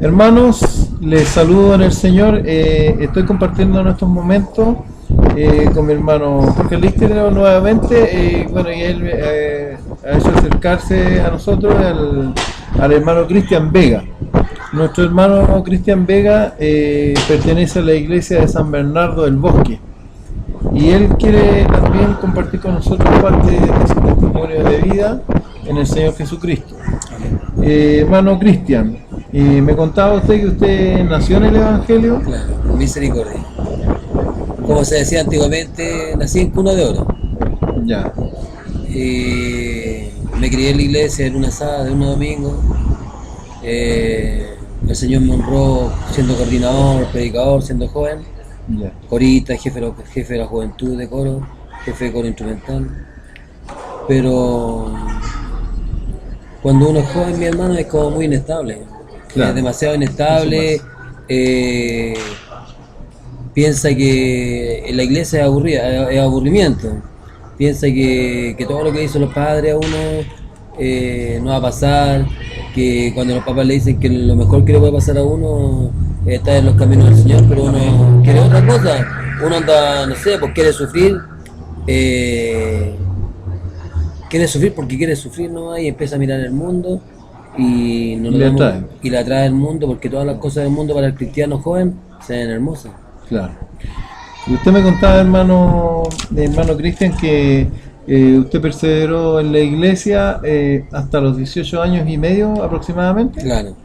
Hermanos, les saludo en el Señor. Estoy compartiendo en estos momentos con mi hermano Jorge Lister nuevamente. Bueno, y él ha hecho acercarse a nosotros al hermano Cristian Vega. Nuestro hermano Cristian Vega pertenece a la iglesia de San Bernardo del Bosque. Y él quiere también compartir con nosotros parte de su testimonio de vida en el Señor Jesucristo. Hermano Cristian, me contaba usted que usted nació en el Evangelio. Claro, misericordia. Como se decía antiguamente, nací en cuna de oro. Ya. Me crié en la iglesia en una sábado, en un domingo. El Señor me honró siendo coordinador, predicador, siendo joven. Ya. Corista, jefe de la juventud de coro, jefe de coro instrumental. Pero cuando uno es joven, mi hermano, es como muy inestable. Claro. Es demasiado inestable. Piensa que en la iglesia es aburrida, es aburrimiento. Piensa que todo lo que dicen los padres a uno no va a pasar, que cuando los papás le dicen que lo mejor que le puede pasar a uno está en los caminos del Señor, pero uno quiere otra cosa. Uno anda, no sé, pues quiere sufrir porque quiere sufrir nomás, y empieza a mirar el mundo y no le atrae el mundo, porque todas las cosas del mundo para el cristiano joven se ven hermosas. Claro. Y usted me contaba, hermano Cristian, que usted perseveró en la iglesia hasta los 18 años y medio aproximadamente. Claro.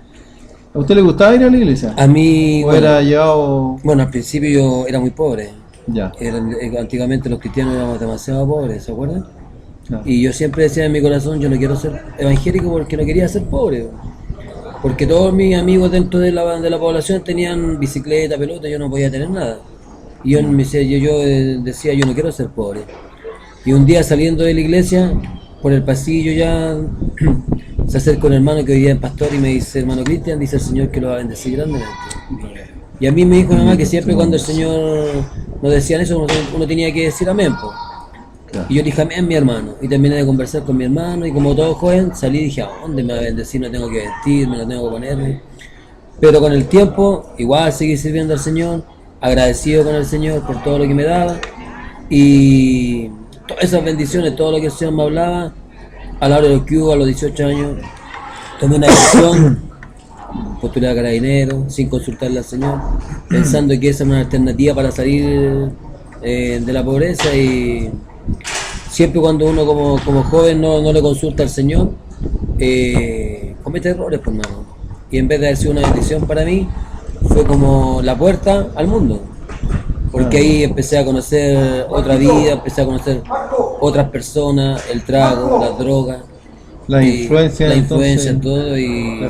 ¿A usted le gustaba ir a la iglesia? A mí, ¿O era llevado? Bueno, al principio yo era muy pobre. Ya. Antiguamente los cristianos éramos demasiado pobres, ¿se acuerdan? Claro. Y yo siempre decía en mi corazón, yo no quiero ser evangélico porque no quería ser pobre. Porque todos mis amigos dentro de la población tenían bicicleta, pelota, yo no podía tener nada. Y yo decía, yo no quiero ser pobre. Y un día saliendo de la iglesia, por el pasillo ya, se acerca un hermano que vivía en Pastor y me dice, hermano Cristian, dice el Señor que lo va a bendecir grandemente. Y a mí me dijo nada más que siempre cuando el Señor nos decían eso, uno tenía que decir amén, po. Claro. Y yo dije amén, mi hermano, y terminé de conversar con mi hermano, y como todo joven salí y dije, ¿a dónde me va a bendecir? No tengo que vestirme, no tengo que ponerme. Pero con el tiempo igual seguí sirviendo al Señor, agradecido con el Señor por todo lo que me daba, y todas esas bendiciones, todo lo que el Señor me hablaba. A la hora de los que hubo, a los 18 años, tomé una decisión, postulé a carabinero, sin consultarle al Señor, pensando que esa era una alternativa para salir de la pobreza. Y siempre cuando uno como joven no le consulta al Señor, comete errores, por mano. Y en vez de haber sido una bendición para mí, fue como la puerta al mundo. Porque ahí empecé a conocer otra vida, empecé a conocer otras personas, el trago, las drogas, la influencia en todo, y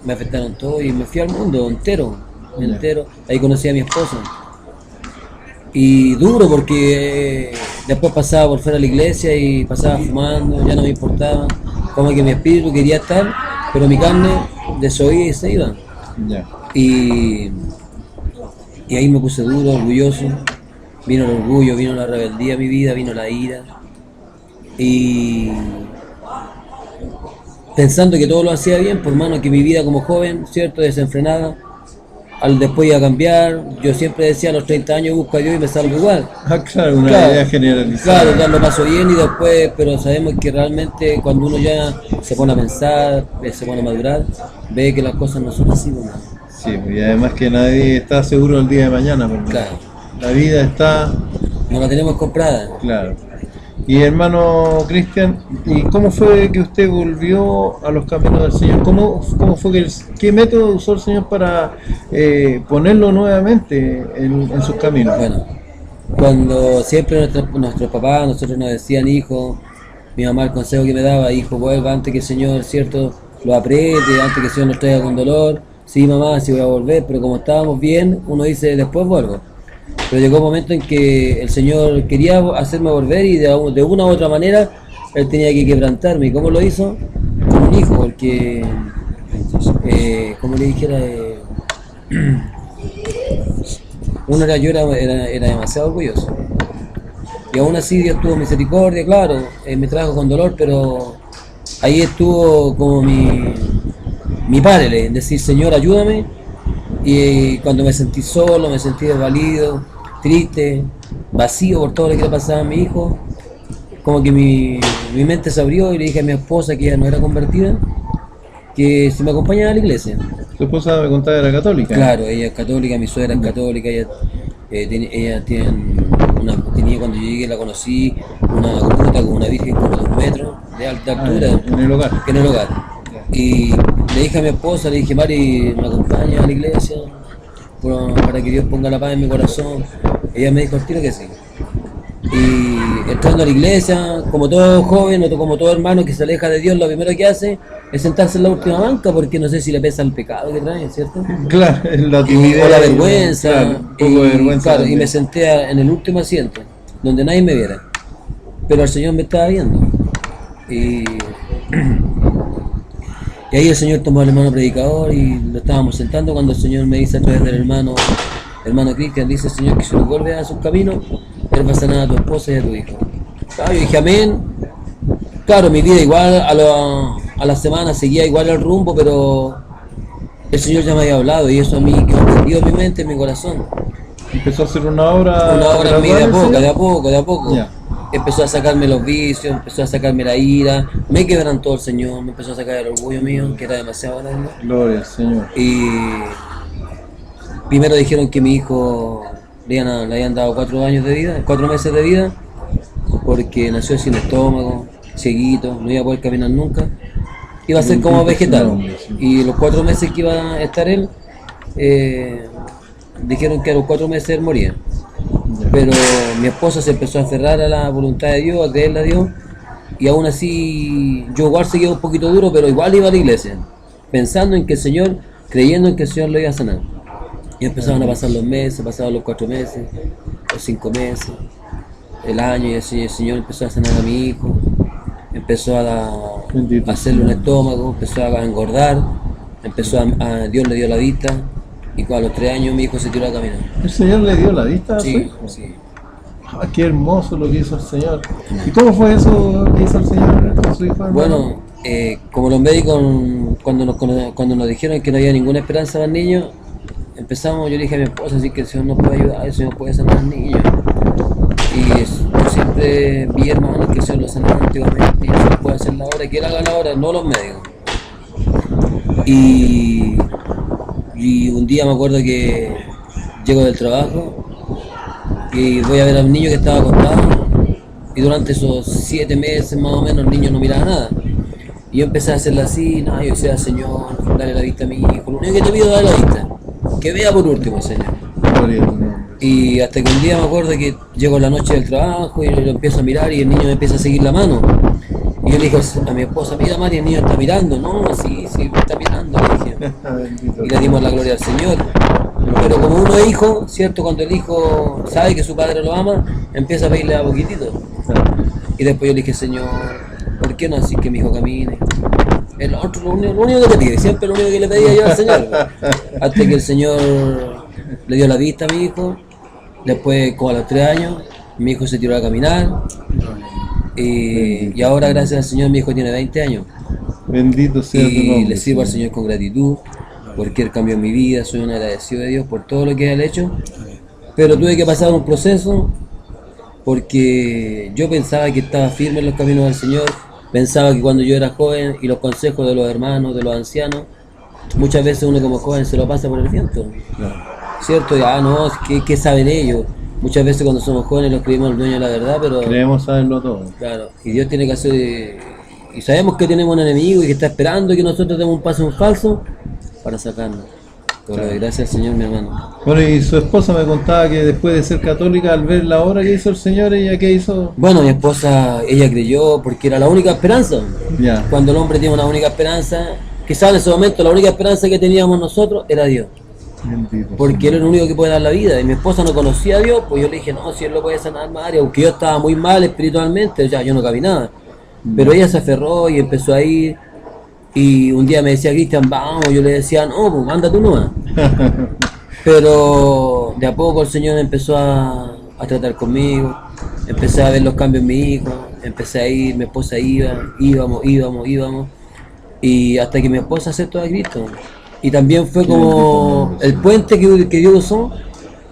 me afectaron todo, y me fui al mundo entero. Ahí conocí a mi esposa. Y duro, porque después pasaba por fuera de la iglesia y pasaba fumando, ya no me importaba. Como que mi espíritu quería estar, pero mi carne desoía y se iba. Yeah. Y ahí me puse duro, orgulloso. Vino el orgullo, vino la rebeldía a mi vida, vino la ira. Y pensando que todo lo hacía bien, por mano, que mi vida como joven, cierto, desenfrenada, al después iba a cambiar. Yo siempre decía, a los 30 años busco a Dios y me salgo igual. Claro, idea generalizada. Claro, ya lo paso bien y después, pero sabemos que realmente cuando uno ya se pone a pensar, se pone a madurar, ve que las cosas no son así, ¿no? Sí, y además que nadie está seguro el día de mañana, ¿no? Claro. La vida está... No la tenemos comprada. Claro. Y hermano Cristian, ¿y cómo fue que usted volvió a los caminos del Señor? ¿Cómo fue qué método usó el Señor para ponerlo nuevamente en sus caminos? Bueno, cuando siempre nuestros papás, nosotros nos decían, hijo, mi mamá el consejo que me daba, hijo, vuelva antes que el Señor, cierto, lo apriete, antes que el Señor nos traiga con dolor. Sí, mamá, sí voy a volver, pero como estábamos bien, uno dice, después vuelvo. Pero llegó un momento en que el Señor quería hacerme volver, y de una u otra manera Él tenía que quebrantarme. ¿Y cómo lo hizo? Como un hijo, porque, como le dijera, yo era demasiado orgulloso. Y aún así Dios tuvo misericordia, claro, me trajo con dolor, pero ahí estuvo como mi padre, decir, Señor, ayúdame. Y cuando me sentí solo, me sentí desvalido, triste, vacío por todo lo que le pasaba a mi hijo, como que mi mente se abrió y le dije a mi esposa, que ella no era convertida, que si me acompañaba a la iglesia. Tu esposa me contaba era católica. Claro, ella es católica, mi suegra es católica, ella tenía, cuando yo llegué la conocí, una gruta con una virgen como de 1 metro de altura. En el hogar. En el hogar. Y le dije a mi esposa, le dije, Mari, ¿me acompaña a la iglesia? Para que Dios ponga la paz en mi corazón. Ella me dijo al tiro que sí. Y entrando a la iglesia, como todo joven o como todo hermano que se aleja de Dios, lo primero que hace es sentarse en la última banca, porque no sé si le pesa el pecado que trae, ¿cierto? Claro, la timidez. O la vergüenza. Claro, un poco de vergüenza. Claro, y me senté en el último asiento, donde nadie me viera. Pero el Señor me estaba viendo. Y ahí el Señor tomó al hermano predicador y lo estábamos sentando cuando el Señor me dice a través del hermano Cristian, dice el Señor que si no vuelve a sus caminos, Él va a sanar a tu esposa y a tu hijo. Claro, yo dije amén. Claro, mi vida igual a la semana seguía igual el rumbo, pero el Señor ya me había hablado y eso a mí quedó prendido en mi mente, en mi corazón. Empezó a hacer una obra. Una obra en mí de a poco. Ya. Empezó a sacarme los vicios, empezó a sacarme la ira, me quebrantó el Señor, me empezó a sacar el orgullo mío, que era demasiado grande. Gloria al Señor. Y primero dijeron que mi hijo le habían dado 4 años de vida, 4 meses de vida, porque nació sin estómago, cieguito, no iba a poder caminar nunca, iba a ser como vegetal. Y los 4 meses que iba a estar él, dijeron que a los 4 meses él moría. Pero mi esposa se empezó a aferrar a la voluntad de Dios, a creerle a Dios, y aún así yo igual seguía un poquito duro, pero igual iba a la iglesia, pensando en que el Señor, creyendo en que el Señor lo iba a sanar. Y empezaban a pasar los meses, pasaban los 4 meses, los 5 meses, el año, y el Señor empezó a sanar a mi hijo, empezó a hacerle un estómago, empezó a engordar, Dios le dio la vista, y a los 3 años mi hijo se tiró a caminar. ¿El Señor le dio la vista a su Sí, hijo? sí. Ah, qué hermoso lo que hizo el Señor. ¿Y cómo fue eso que hizo el Señor con su hijo, hermano? Bueno, como los médicos cuando nos dijeron que no había ninguna esperanza para el niño, yo le dije a mi esposa, así que el Señor nos puede ayudar, el Señor puede sanar al niño. Y yo siempre vi, hermanos, que el Señor lo sanaba antiguamente y el Señor puede hacer la obra, que Él haga la obra, no los médicos. Y un día me acuerdo que llego del trabajo y voy a ver al niño que estaba acostado, y durante esos 7 meses más o menos el niño no miraba nada. Y yo empecé a hacerle así, no, yo decía, Señor, dale la vista a mi hijo, lo único que te pido es darle la vista, que vea por último, Señor. Gloria a tu nombre. Y hasta que un día me acuerdo que llego la noche del trabajo y lo empiezo a mirar y el niño me empieza a seguir la mano. Y yo le digo a mi esposa, mira Mari, el niño está mirando. No, sí, me está mirando, le dije. Y le dimos la gloria al Señor. Pero como uno es hijo, ¿cierto? Cuando el hijo sabe que su padre lo ama, empieza a pedirle a poquitito. Y después yo le dije, Señor, ¿por qué no así que mi hijo camine? El otro, lo único que te pide, siempre lo único que le pedía yo al Señor. Hasta que el Señor le dio la vista a mi hijo. Después, como a los 3 años, mi hijo se tiró a caminar. Y ahora, gracias al Señor, mi hijo tiene 20 años. Bendito sea tu nombre. Y le sirvo al Señor con gratitud, porque Él cambió mi vida. Soy un agradecido de Dios por todo lo que Él ha hecho. Pero tuve que pasar un proceso, porque yo pensaba que estaba firme en los caminos del Señor. Pensaba que cuando yo era joven y los consejos de los hermanos, de los ancianos, muchas veces uno como joven se lo pasa por el viento. Claro. ¿Cierto? No, ¿qué saben ellos? Muchas veces cuando somos jóvenes los creemos el dueño de la verdad, pero... Creemos saberlo todo. Claro, y Dios tiene que hacer... Y sabemos que tenemos un enemigo y que está esperando que nosotros demos un paso en falso para sacarnos. Pero claro. Gracias al Señor, mi hermano. Bueno, y su esposa me contaba que después de ser católica, al ver la obra que hizo el Señor, ¿ella qué hizo? Bueno, mi esposa, ella creyó porque era la única esperanza. Ya. Cuando el hombre tiene una única esperanza, quizás en ese momento la única esperanza que teníamos nosotros era Dios. Bendito, porque Él es el único que puede dar la vida. Y mi esposa no conocía a Dios, pues yo le dije, no, si Él lo puede sanar, María, aunque yo estaba muy mal espiritualmente, ya yo no caminaba. Pero ella se aferró y empezó a ir. Y un día me decía, Cristian, vamos. Yo le decía, no, pues anda tú nomás. Pero de a poco el Señor empezó a tratar conmigo. Empecé a ver los cambios en mi hijo. Empecé a ir, mi esposa íbamos. y hasta que mi esposa aceptó a Cristo. Y también fue como el puente que Dios usó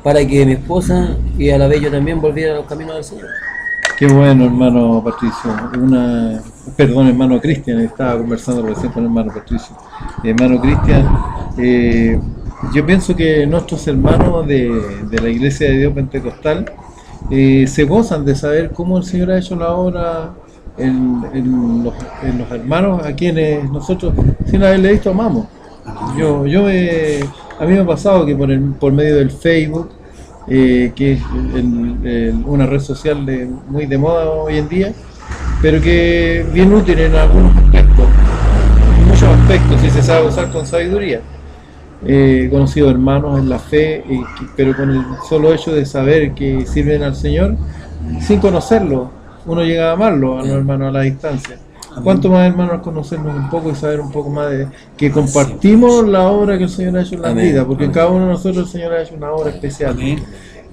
para que mi esposa y a la vez yo también volviera a los caminos del Señor. Qué bueno, hermano Patricio. Perdón, hermano Cristian, estaba conversando recién con el hermano Patricio. Hermano Cristian, yo pienso que nuestros hermanos de la Iglesia de Dios Pentecostal se gozan de saber cómo el Señor ha hecho la obra en los hermanos a quienes nosotros, sin haberle visto, amamos. A mí me ha pasado que por medio del Facebook, que es una red social muy de moda hoy en día, pero que es bien útil en algunos aspectos, en muchos aspectos, si se sabe usar con sabiduría. He conocido hermanos en la fe, pero con el solo hecho de saber que sirven al Señor, sin conocerlo, uno llega a amarlo a los hermanos a la distancia. ¿Cuánto más, hermanos, conocernos un poco y saber un poco más de que compartimos la obra que el Señor ha hecho en la vida? Porque en cada uno de nosotros el Señor ha hecho una obra especial.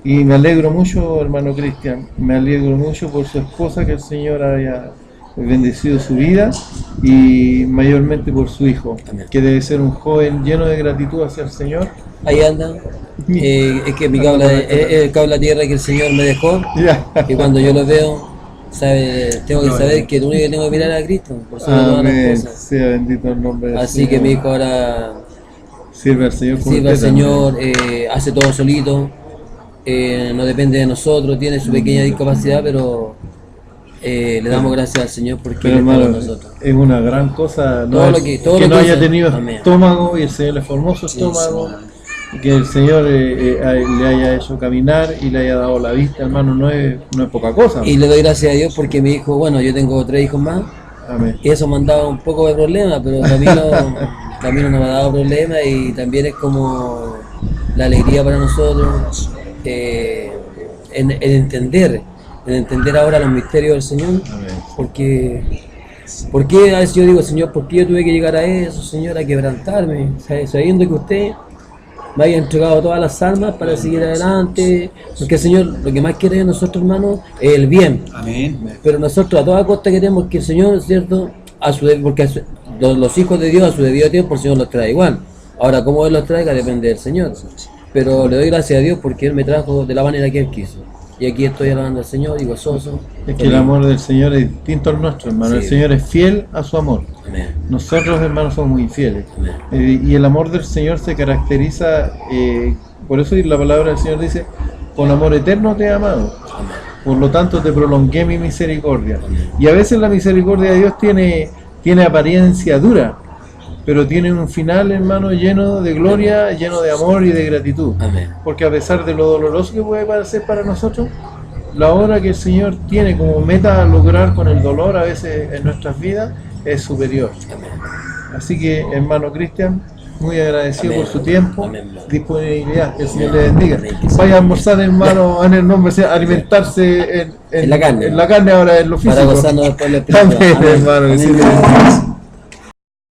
Y me alegro mucho, hermano Cristian, me alegro mucho por su esposa, que el Señor haya bendecido su vida, y mayormente por su hijo, que debe ser un joven lleno de gratitud hacia el Señor. Ahí anda. Es que mi cable de tierra que el Señor me dejó, y cuando yo lo veo, tengo que saber que lo único que tengo que mirar es a Cristo, por sobre todas las cosas. Sea bendito el nombre del Así Señor. que mi hijo ahora sirve al Señor, hace todo solito, no depende de nosotros, tiene su pequeña discapacidad, pero le damos gracias al Señor porque Él hermano, con nosotros. es una gran cosa que no haya tenido estómago y el Señor le formó su estómago, y que el Señor le haya hecho caminar y le haya dado la vista, hermano, no es poca cosa. Y le doy gracias a Dios porque mi hijo, bueno, yo tengo 3 hijos más. Amén. Y eso me han dado un poco de problemas, pero Camilo no me ha dado problemas, y también es como la alegría para nosotros en entender ahora los misterios del Señor. Amén. Porque a veces yo digo, Señor, ¿por qué yo tuve que llegar a eso, Señor, a quebrantarme? Sabiendo que usted me haya entregado todas las armas para seguir adelante, porque el Señor lo que más quiere de nosotros, hermanos, es el bien. Amén. Pero nosotros a toda costa queremos que el Señor, ¿cierto? Porque los hijos de Dios a su debido tiempo el Señor los trae igual. Ahora, cómo Él los traiga depende del Señor. Pero le doy gracias a Dios porque Él me trajo de la manera que Él quiso. Y aquí estoy alabando al Señor y gozoso. Es que el amor del Señor es distinto al nuestro, hermano. Sí. El Señor es fiel a su amor. Amén. Nosotros, hermanos, somos muy infieles. Amén. Y el amor del Señor se caracteriza, por eso la palabra del Señor dice, con amor eterno te he amado. Amén. Por lo tanto te prolongué mi misericordia. Amén. Y a veces la misericordia de Dios tiene apariencia dura, pero tiene un final, hermano, lleno de gloria, lleno de amor y de gratitud. Amén. Porque a pesar de lo doloroso que puede parecer para nosotros, la obra que el Señor tiene como meta a lograr con el dolor a veces en nuestras vidas es superior. Amén. Así que, hermano Cristian, muy agradecido Amén. por su tiempo, Amén. disponibilidad, que el Señor le bendiga. Amén. Vaya a almorzar, hermano, en el nombre, alimentarse en la carne. En la carne ahora, en lo físico. Para gozarnos después del espíritu. Amén, hermano, que sí le bendiga.